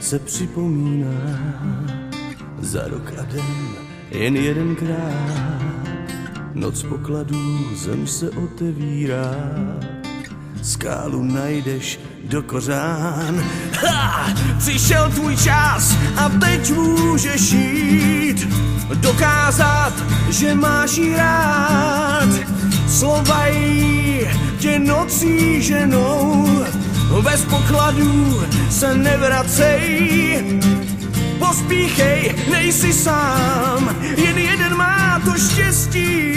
se připomíná za rok a den jen jedenkrát. Noc pokladů, zem se otevírá, skálu najdeš do kořán. Přišel tvůj čas a teď můžeš jít, dokázat, že máš jí rád. Slova jí tě nocí ženou, bez pokladů se nevracej. Pospíchej, nejsi sám, jen jeden má to štěstí.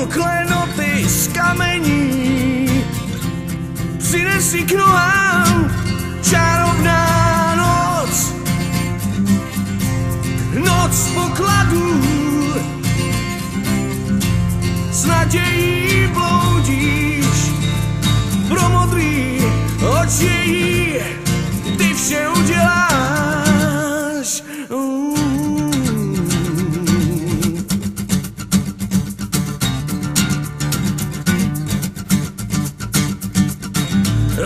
Klenoty z kamení přinesi k nohám, čarovná noc, noc pokladů. S nadějí bloudíš pro modrý oči, ty vše uděláš.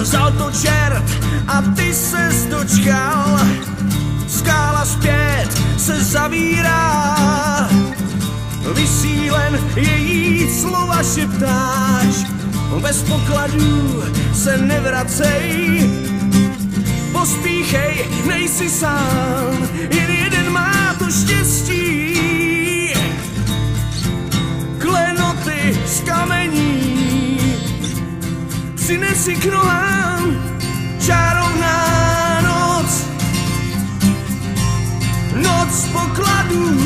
Vzal to čert a ty ses dočkal, skála zpět se zavírá. Vysílen její slova šeptáš, bez pokladů se nevracej. Pospíchej, nejsi sám, jen jeden má to štěstí. Klenoty z kamení přinesi k nohám, čarovná noc, noc pokladů.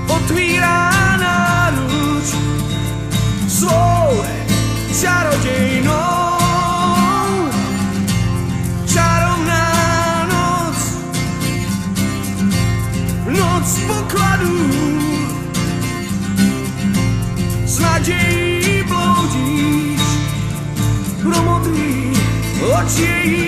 Otvírá náruč svou čarodějnou. Čarovná noc, noc pokladů. S nadějí bloudíš pro modrý oči.